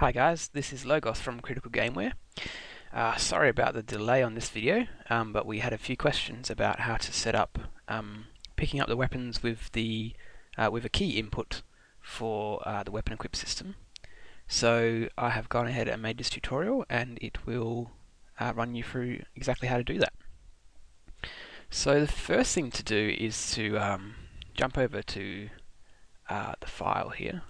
Hi guys, this is Logos from Critical Gameware. Sorry about the delay on this video, but we had a few questions about how to set up picking up the weapons with a key input for the weapon equip system. So I have gone ahead and made this tutorial, and it will run you through exactly how to do that. So the first thing to do is to jump over to the file here.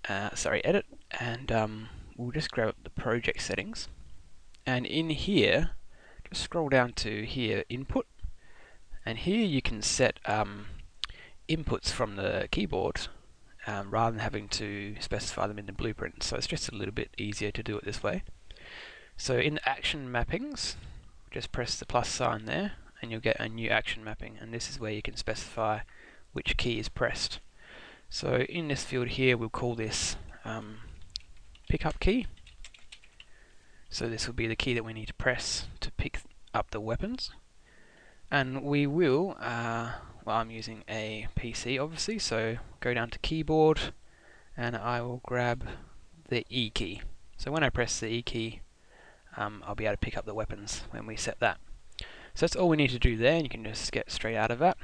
Edit, and we'll just grab up the project settings, and in here just scroll down to here, input, and here you can set inputs from the keyboard rather than having to specify them in the blueprint. So it's just a little bit easier to do it this way. So in the action mappings, just press the plus sign there and you'll get a new action mapping, and this is where you can specify which key is pressed. So in this field here, we'll call this pickup key. So this will be the key that we need to press to pick up the weapons. And we will, I'm using a PC obviously, so go down to keyboard and I will grab the E key. So when I press the E key, I'll be able to pick up the weapons when we set that. So that's all we need to do there, and you can just get straight out of that.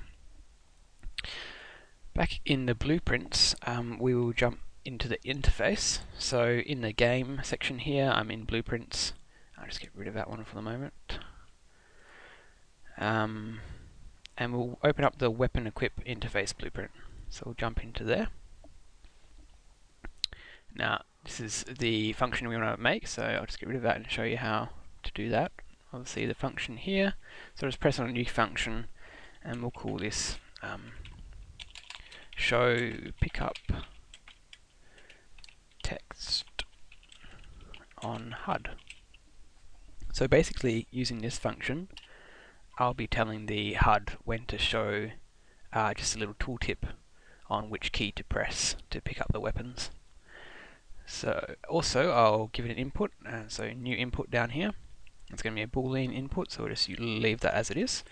Back in the blueprints, we will jump into the interface. So in the game section here, I'm in blueprints. I'll just get rid of that one for the moment. And we'll open up the weapon equip interface blueprint. So we'll jump into there. Now this is the function we want to make, so I'll just get rid of that and show you how to do that. Obviously the function here, so just press on a new function and we'll call this show pickup text on HUD. So basically, using this function, I'll be telling the HUD when to show just a little tooltip on which key to press to pick up the weapons. So also I'll give it an input, so new input down here. It's going to be a boolean input, so we'll just leave that as it is,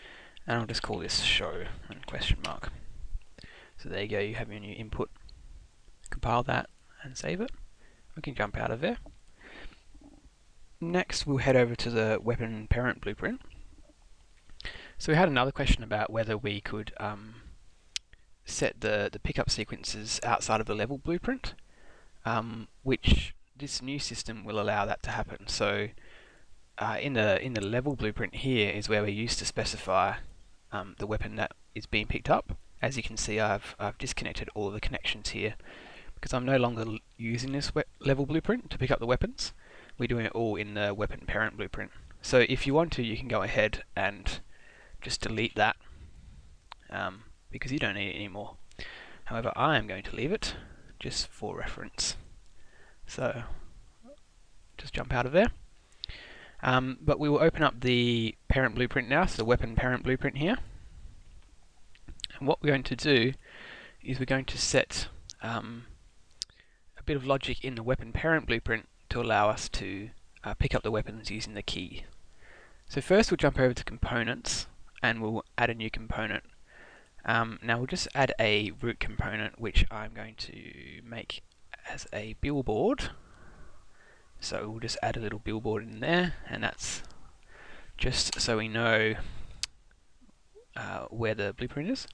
and I'll just call this show and question mark. So there you go, you have your new input. Compile that and save it. We can jump out of there. Next we'll head over to the weapon parent blueprint. So we had another question about whether we could set the pickup sequences outside of the level blueprint, which this new system will allow that to happen. So in the level blueprint here is where we used to specify the weapon that is being picked up. As you can see, I've disconnected all of the connections here because I'm no longer using this level blueprint to pick up the weapons. We're doing it all in the weapon parent blueprint. So if you want to, you can go ahead and just delete that because you don't need it anymore. However, I am going to leave it just for reference. So just jump out of there. But we will open up the parent blueprint now, so the weapon parent blueprint here. And what we're going to do is we're going to set a bit of logic in the weapon parent blueprint to allow us to pick up the weapons using the key. So first we'll jump over to components and we'll add a new component. Now we'll just add a root component, which I'm going to make as a billboard. So we'll just add a little billboard in there, and that's just so we know where the blueprint is.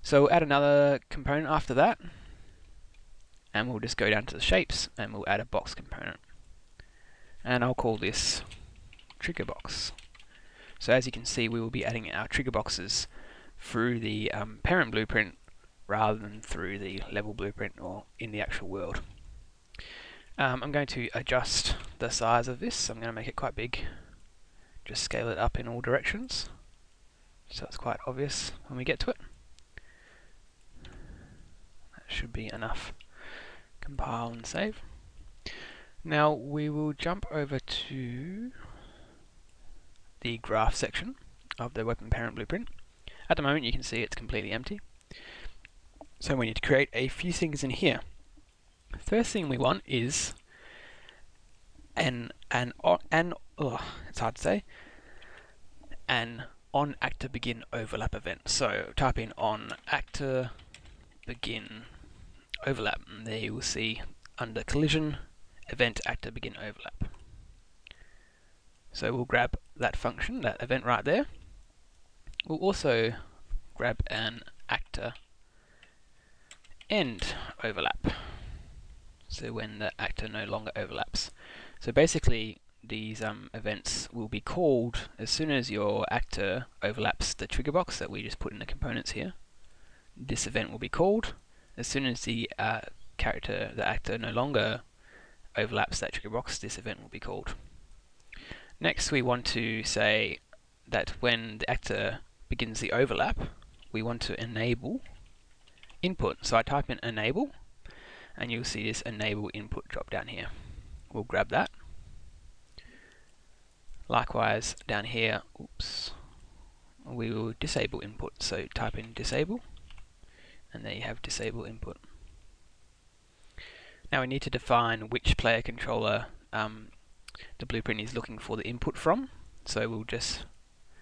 So we'll add another component after that, and we'll just go down to the shapes and we'll add a box component. And I'll call this trigger box. So as you can see, we will be adding our trigger boxes through the parent blueprint rather than through the level blueprint or in the actual world. I'm going to adjust the size of this. I'm going to make it quite big. Just scale it up in all directions so it's quite obvious when we get to it. That should be enough. Compile and save. Now we will jump over to the graph section of the weapon parent blueprint. At the moment you can see it's completely empty. So we need to create a few things in here. First thing we want is it's hard to say, an on actor begin overlap event. So type in on actor begin overlap, and there you will see under collision event actor begin overlap. So we'll grab that function, that event right there. We'll also grab an actor end overlap. So when the actor no longer overlaps. So basically these events will be called as soon as your actor overlaps the trigger box that we just put in the components here. This event will be called. As soon as the actor no longer overlaps that trigger box, this event will be called. Next we want to say that when the actor begins the overlap, we want to enable input. So I type in enable, and you'll see this enable input drop down here. We'll grab that. Likewise down here, we will disable input. So type in disable, and there you have disable input. Now we need to define which player controller the blueprint is looking for the input from. So we'll just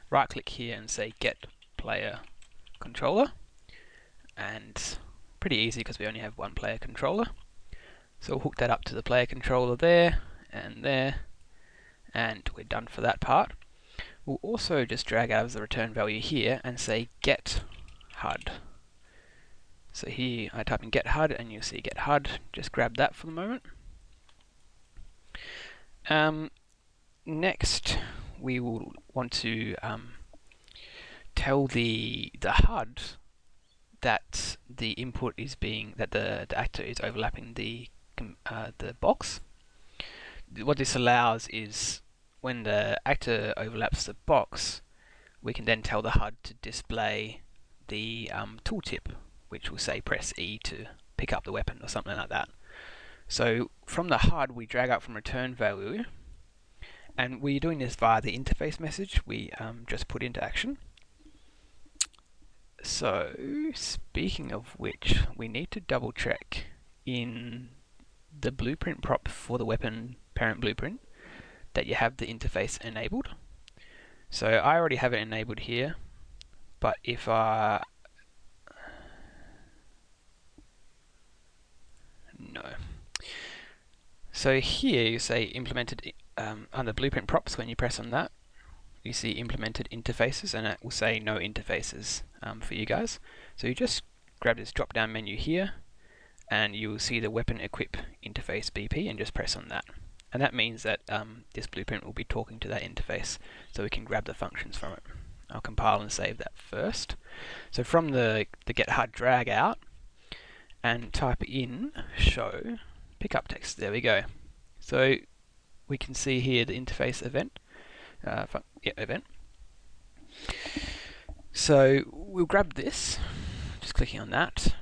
right click here and say get player controller, and pretty easy because we only have one player controller. So we'll hook that up to the player controller there, and we're done for that part. We'll also just drag out of the return value here and say get HUD. So here I type in get HUD and you'll see get HUD. Just grab that for the moment. Next we will want to tell the HUD that the input is being, that the actor is overlapping the box. What this allows is when the actor overlaps the box, we can then tell the HUD to display the tooltip, which will say press E to pick up the weapon or something like that. So from the HUD we drag out from return value, and we're doing this via the interface message we just put into action. So speaking of which, we need to double check in the blueprint prop for the weapon parent blueprint that you have the interface enabled. So I already have it enabled here, but if no. So here you say implemented under blueprint props. When you press on that, you see implemented interfaces, and it will say no interfaces for you guys. So you just grab this drop down menu here, and you will see the weapon equip interface BP, and just press on that. And that means that this blueprint will be talking to that interface, so we can grab the functions from it. I'll compile and save that first. So from the get HUD drag out and type in show pickup text. There we go. So we can see here the interface event. Event. So we'll grab this, just clicking on that,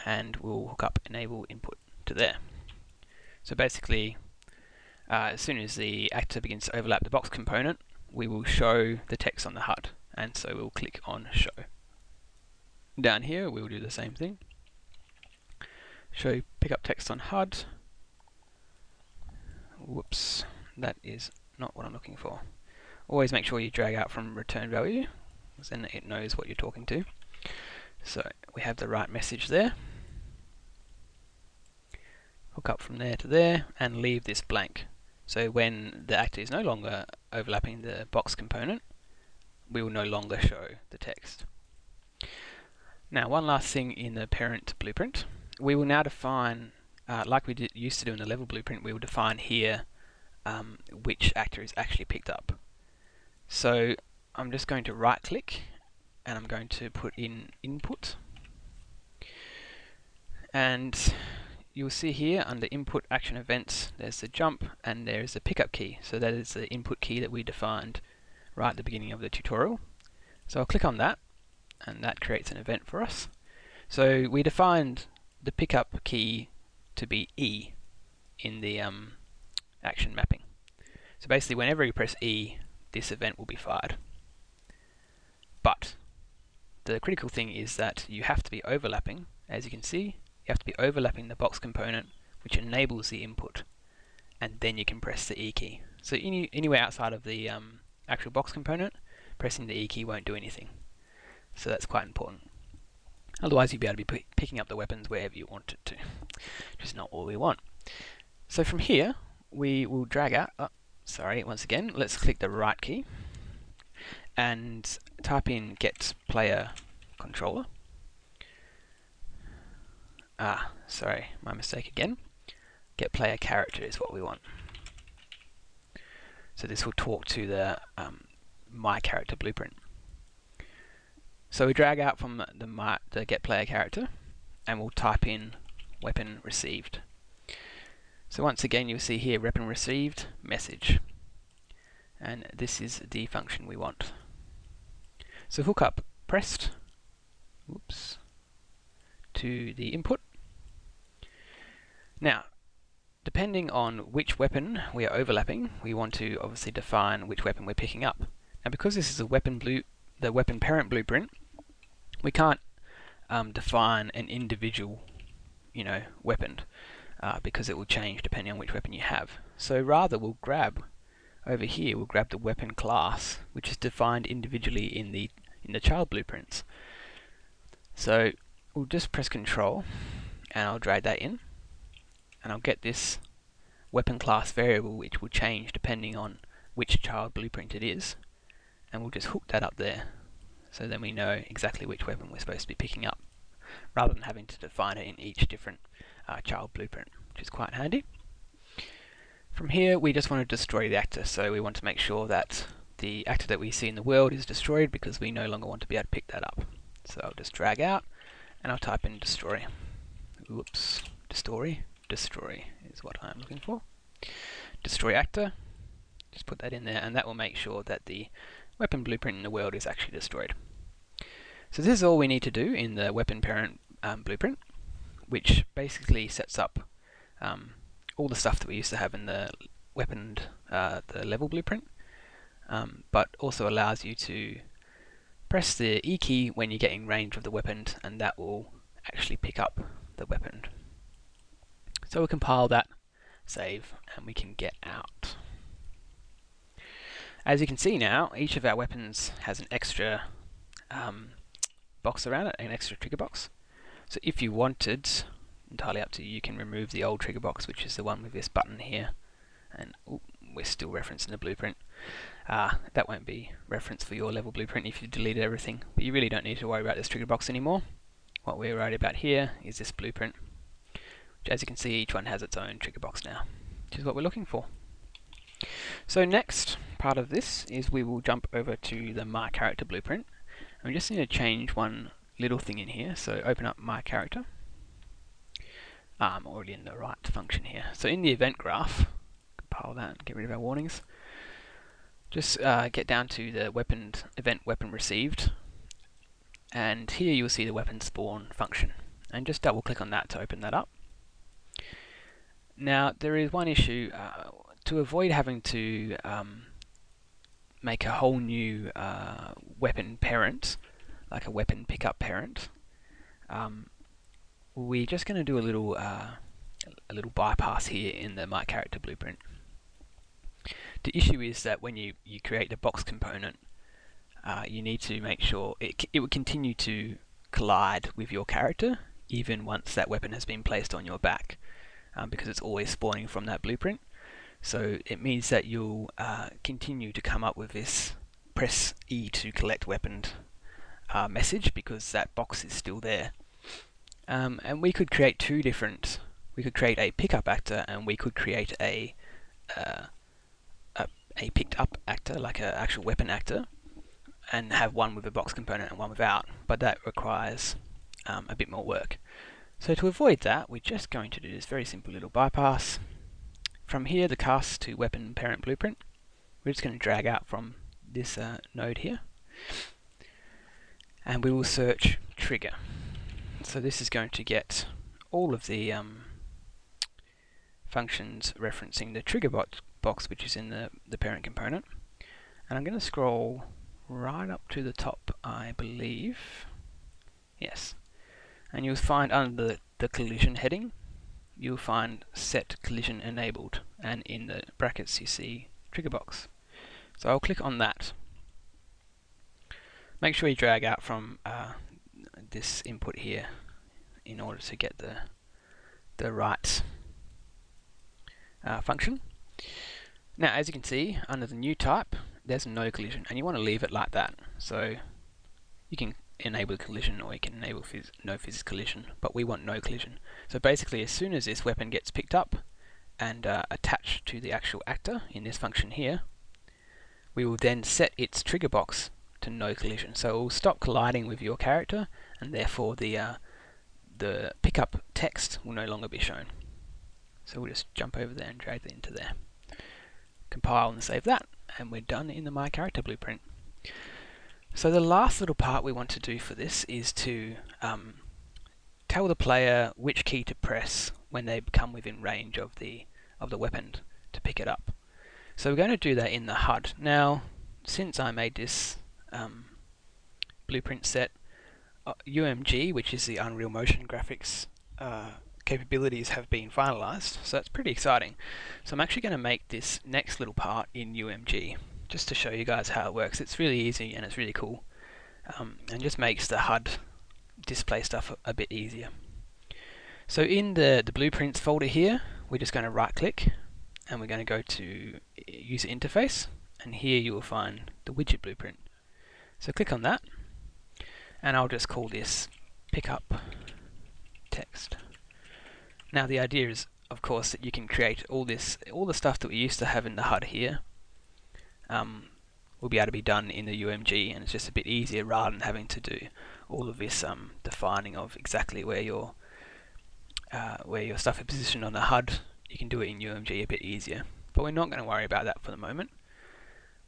and we'll hook up enable input to there. So basically, as soon as the actor begins to overlap the box component, we will show the text on the HUD, and so we'll click on show. Down here we'll do the same thing. Show pickup text on HUD. Whoops, that is not what I'm looking for. Always make sure you drag out from return value, because then it knows what you're talking to. So we have the right message there. Hook up from there to there and leave this blank. So when the actor is no longer overlapping the box component, we will no longer show the text. Now one last thing in the parent blueprint, we will now define, like we used to do in the level blueprint, we will define here which actor is actually picked up. So I'm just going to right click and I'm going to put in input, and you'll see here under input action events there's the jump and there's the pickup key. So that is the input key that we defined right at the beginning of the tutorial. So I'll click on that and that creates an event for us. So we defined the pickup key to be E in the action mapping. So basically whenever you press E, this event will be fired. But the critical thing is that you have to be overlapping, as you can see, you have to be overlapping the box component, which enables the input, and then you can press the E key. So anywhere outside of the actual box component, pressing the E key won't do anything. So that's quite important. Otherwise you'll be able to be picking up the weapons wherever you want it to. which is not what we want. So from here, we will drag out, once again, let's click the right key and type in get player controller. Sorry, my mistake again. Get player character is what we want. So this will talk to the my character blueprint. So we drag out from the get player character and we'll type in weapon received. So once again you'll see here weapon received message, and this is the function we want. So hook up pressed to the input. Now depending on which weapon we are overlapping, we want to obviously define which weapon we're picking up. Now because this is a the weapon parent blueprint, we can't define an individual weapon because it will change depending on which weapon you have. So rather we'll grab over here, we'll grab the weapon class, which is defined individually in the child blueprints. So we'll just press Control and I'll drag that in, and I'll get this weapon class variable which will change depending on which child blueprint it is, and we'll just hook that up there, so then we know exactly which weapon we're supposed to be picking up, rather than having to define it in each different child blueprint, which is quite handy. From here we just want to destroy the actor, so we want to make sure that the actor that we see in the world is destroyed because we no longer want to be able to pick that up. So I'll just drag out and I'll type in destroy. Destroy is what I'm looking for. Destroy actor, just put that in there, and that will make sure that the weapon blueprint in the world is actually destroyed. So this is all we need to do in the weapon parent blueprint, which basically sets up all the stuff that we used to have in the the level blueprint, but also allows you to press the E key when you're getting range of the weapon, and that will actually pick up the weapon. So we'll compile that, save, and we can get out. As you can see now, each of our weapons has an extra box around it, an extra trigger box. So if you wanted, entirely up to you, you can remove the old trigger box, which is the one with this button here, and we're still referencing the blueprint. That won't be referenced for your level blueprint if you deleted everything, but you really don't need to worry about this trigger box anymore. What we're worried about here is this blueprint, which, as you can see, each one has its own trigger box now, which is what we're looking for. So next part of this is we will jump over to the My Character blueprint, and we just need to change one little thing in here. So open up My Character. I'm already in the right function here. So in the event graph, compile that and get rid of our warnings. Just get down to the event weapon received, and here you'll see the weapon spawn function, and just double click on that to open that up. Now there is one issue. To avoid having to make a whole new weapon parent, like a weapon pickup parent, we're just going to do a little bypass here in the My Character blueprint. The issue is that when you create the box component, you need to make sure it will continue to collide with your character even once that weapon has been placed on your back, because it's always spawning from that blueprint. So it means that you'll continue to come up with this press E to collect weapon message, because that box is still there. And we could create two different. We could create a pickup actor, and we could create a picked up actor, like an actual weapon actor, and have one with a box component and one without. But that requires a bit more work. So to avoid that, we're just going to do this very simple little bypass. From here, the cast to weapon parent blueprint, we're just going to drag out from this node here, and we will search trigger. So this is going to get all of the functions referencing the trigger box, which is in the parent component. And I'm going to scroll right up to the top, I believe. Yes. And you'll find under the collision heading, you'll find set collision enabled, and in the brackets you see trigger box. So I'll click on that. Make sure you drag out from this input here in order to get the the right function. Now, as you can see, under the new type, there's no collision, and you want to leave it like that. So you can enable collision, or you can enable no physical collision, but we want no collision. So basically, as soon as this weapon gets picked up and attached to the actual actor in this function here, we will then set its trigger box to no collision. So it will stop colliding with your character, and therefore the pickup text will no longer be shown. So we'll just jump over there and drag that into there. Compile and save that, and we're done in the My Character blueprint. So the last little part we want to do for this is to tell the player which key to press when they come within range of the weapon to pick it up. So we're going to do that in the HUD. Now, since I made this blueprint set, UMG, which is the Unreal Motion Graphics capabilities, have been finalized, so that's pretty exciting. So I'm actually going to make this next little part in UMG just to show you guys how it works. It's really easy and it's really cool, and just makes the HUD display stuff a bit easier. So in the blueprints folder here, we're just going to right click and we're going to go to user interface, and here you will find the widget blueprint. So click on that, and I'll just call this pickup text. Now the idea is, of course, that you can create all the stuff that we used to have in the HUD here will be able to be done in the UMG, and it's just a bit easier rather than having to do all of this defining of exactly where your stuff is positioned on the HUD. You can do it in UMG a bit easier, but we're not going to worry about that for the moment.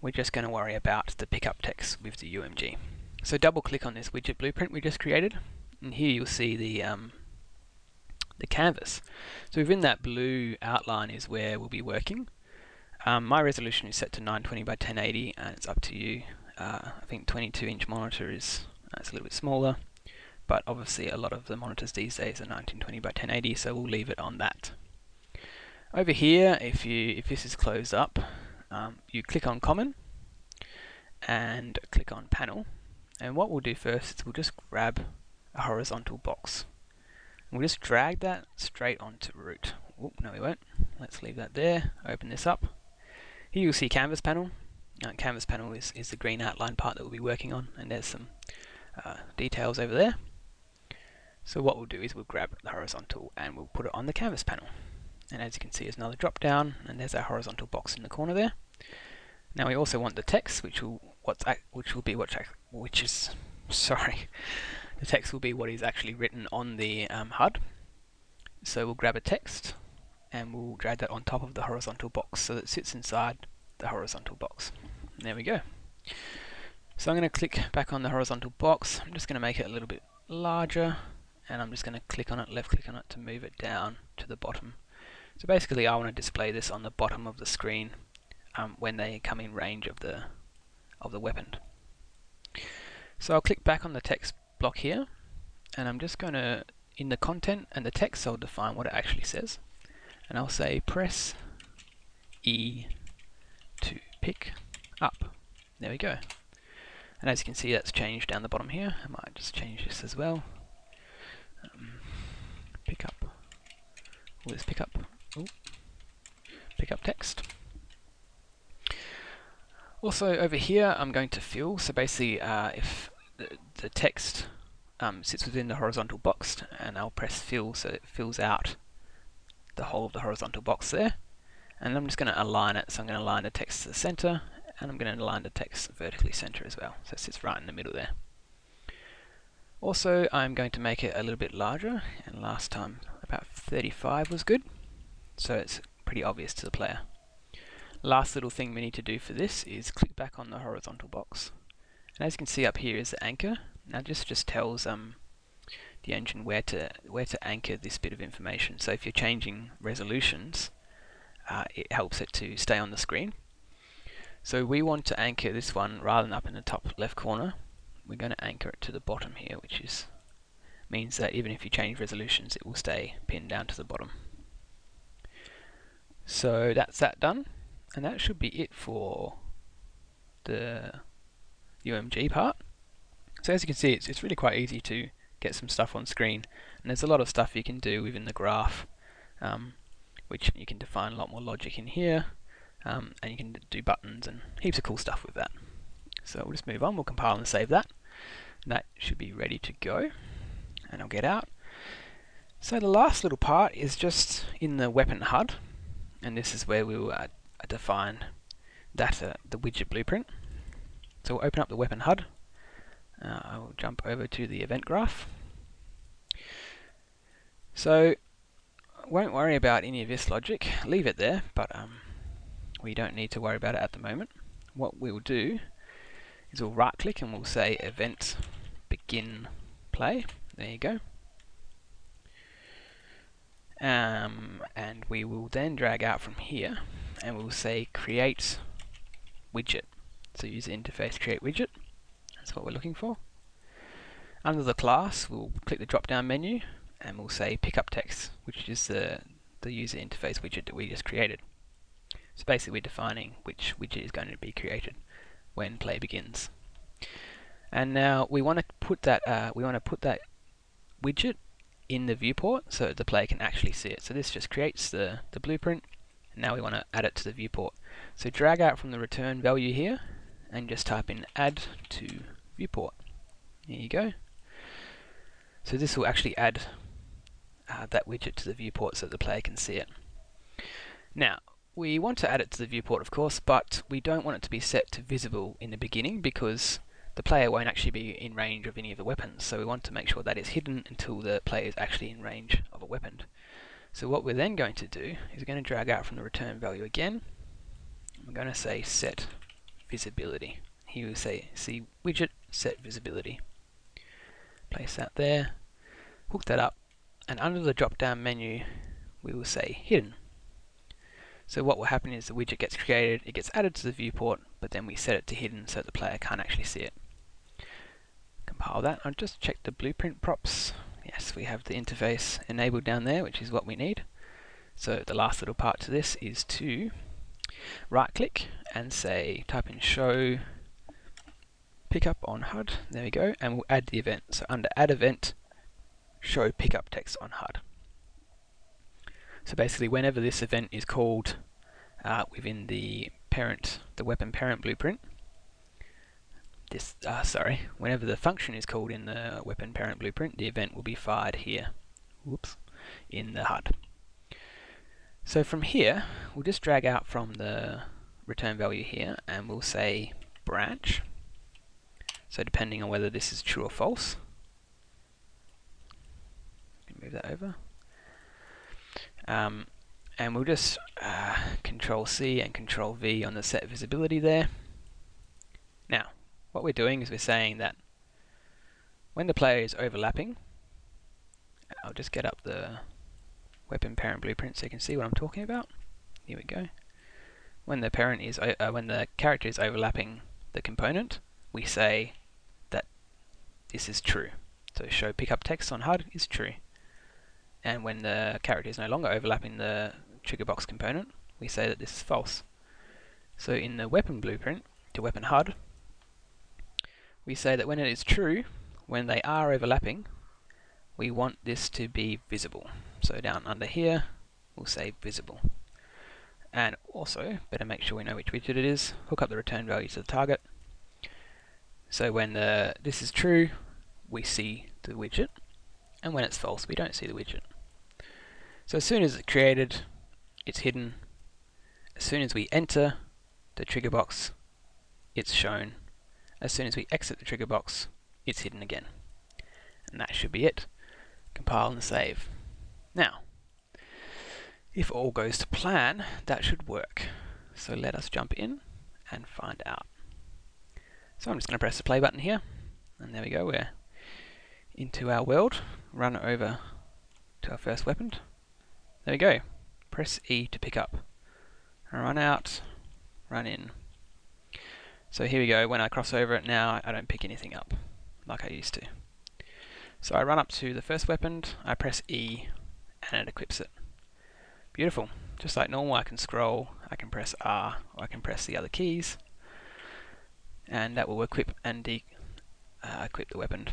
We're just going to worry about the pickup text with the UMG. So double click on this widget blueprint we just created, and here you'll see the canvas. So within that blue outline is where we'll be working. My resolution is set to 920 by 1080, and it's up to you. I think 22-inch monitor is it's a little bit smaller, but obviously a lot of the monitors these days are 1920 by 1080, so we'll leave it on that. Over here, if this is closed up, you click on Common and click on Panel, and what we'll do first is we'll just grab a horizontal box. We'll just drag that straight onto root. Oop, no we won't. Let's leave that there. Open this up. Here you'll see Canvas Panel. Canvas Panel is the green outline part that we'll be working on, and there's some details over there. So what we'll do is we'll grab the horizontal and we'll put it on the Canvas Panel. And as you can see, there's another drop down, and there's our horizontal box in the corner there. Now we also want the text, the text will be what is actually written on the HUD. So we'll grab a text and we'll drag that on top of the horizontal box so that it sits inside the horizontal box. And there we go. So I'm going to click back on the horizontal box. I'm just going to make it a little bit larger, and I'm just going to click on it, left click on it to move it down to the bottom. So basically I want to display this on the bottom of the screen when they come in range of the weapon. So I'll click back on the text block here, and I'm just going to, in the content and the text, I'll define what it actually says, and I'll say press E to pick up. There we go. And as you can see, that's changed down the bottom here. I might just change this as well. Pick up. All this pick up. Ooh. Pick up text. Also over here, I'm going to fill. So basically, if the text sits within the horizontal box, and I'll press fill so it fills out the whole of the horizontal box there. And I'm just going to align it. So I'm going to align the text to the center, and I'm going to align the text vertically center as well. So it sits right in the middle there. Also, I'm going to make it a little bit larger, and last time about 35 was good. So it's pretty obvious to the player. Last little thing we need to do for this is click back on the horizontal box. And as you can see up here is the anchor. Now this just tells the engine where to anchor this bit of information. So if you're changing resolutions, it helps it to stay on the screen. So we want to anchor this one rather than up in the top left corner. We're going to anchor it to the bottom here, which means that even if you change resolutions, it will stay pinned down to the bottom. So that's that done, and that should be it for the UMG part. So as you can see, it's really quite easy to get some stuff on screen, and there's a lot of stuff you can do within the graph which you can define a lot more logic in here, and you can do buttons and heaps of cool stuff with that. So we'll just move on, we'll compile and save that. That should be ready to go, and I'll get out. So the last little part is just in the weapon HUD, and this is where we will define that the widget blueprint. So we'll open up the weapon HUD. I will jump over to the event graph. So won't worry about any of this logic, leave it there, but we don't need to worry about it at the moment. What we will do is we'll right click and we'll say event begin play. There you go. And we will then drag out from here and we'll say create widget. So user interface create widget. That's what we're looking for. Under the class, we'll click the drop down menu and we'll say pickup text, which is the user interface widget that we just created. So basically we're defining which widget is going to be created when play begins. And now we want to put that widget in the viewport so that the player can actually see it. So this just creates the blueprint, and now we want to add it to the viewport. So drag out from the return value here and just type in add to viewport. There you go. So this will actually add that widget to the viewport so that the player can see it. Now we want to add it to the viewport, of course, but we don't want it to be set to visible in the beginning because the player won't actually be in range of any of the weapons. So we want to make sure that it's hidden until the player is actually in range of a weapon. So what we're then going to do is we're going to drag out from the return value again. We're going to say set visibility. Here we say see widget set visibility. Place that there, hook that up, and under the drop down menu we will say hidden. So what will happen is the widget gets created, it gets added to the viewport, but then we set it to hidden so the player can't actually see it. Compile that. I'll just check the blueprint props. Yes, we have the interface enabled down there, which is what we need. So the last little part to this is to right click and say type in show pickup on HUD. There we go, and we'll add the event. So under add event, show pickup text on HUD. So basically whenever this event is called within the weapon parent blueprint, whenever the function is called in the weapon parent blueprint, the event will be fired here, in the HUD. So from here, we'll just drag out from the return value here and we'll say branch. So depending on whether this is true or false, move that over. And we'll just Control C and Control V on the set visibility there. Now, what we're doing is we're saying that when the player is overlapping, I'll just get up the weapon parent blueprint so you can see what I'm talking about. Here we go. When the character is overlapping the component, we say that this is true. So show pickup text on HUD is true. And when the character is no longer overlapping the trigger box component, we say that this is false. So in the weapon blueprint, to weapon HUD, we say that when it is true, when they are overlapping, we want this to be visible. So down under here, we'll say visible. And also, better make sure we know which widget it is, hook up the return value to the target. So when this is true, we see the widget, and when it's false, we don't see the widget. So as soon as it's created, it's hidden. As soon as we enter the trigger box, it's shown. As soon as we exit the trigger box, it's hidden again. And that should be it. Compile and save. Now, if all goes to plan, that should work. So let us jump in and find out. So I'm just going to press the play button here, and there we go, we're into our world. Run over to our first weapon. There we go. Press E to pick up. Run out, run in. So here we go, when I cross over it now, I don't pick anything up like I used to. So I run up to the first weapon, I press E, and it equips it. Beautiful. Just like normal, I can scroll, I can press R, or I can press the other keys, and that will equip and equip the weapon.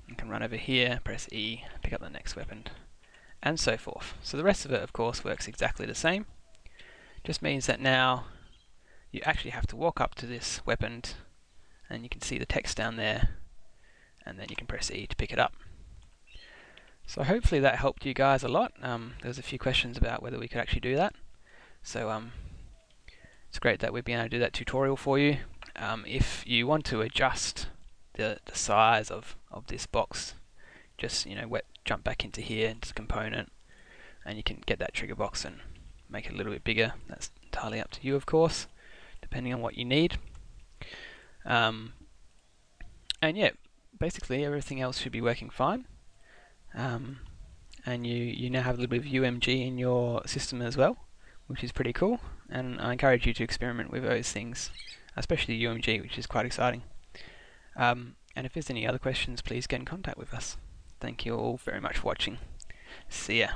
I can run over here, press E, pick up the next weapon, and so forth. So the rest of it, of course, works exactly the same. Just means that now you actually have to walk up to this weapon, and you can see the text down there, and then you can press E to pick it up. So hopefully that helped you guys a lot. There was a few questions about whether we could actually do that. So it's great that we've been able to do that tutorial for you. If you want to adjust the size of this box, just jump back into here, into the component, and you can get that trigger box and make it a little bit bigger. That's entirely up to you, of course, depending on what you need. And yeah, basically everything else should be working fine. And you now have a little bit of UMG in your system as well, which is pretty cool. And I encourage you to experiment with those things, especially UMG, which is quite exciting. And if there's any other questions, please get in contact with us. Thank you all very much for watching. See ya.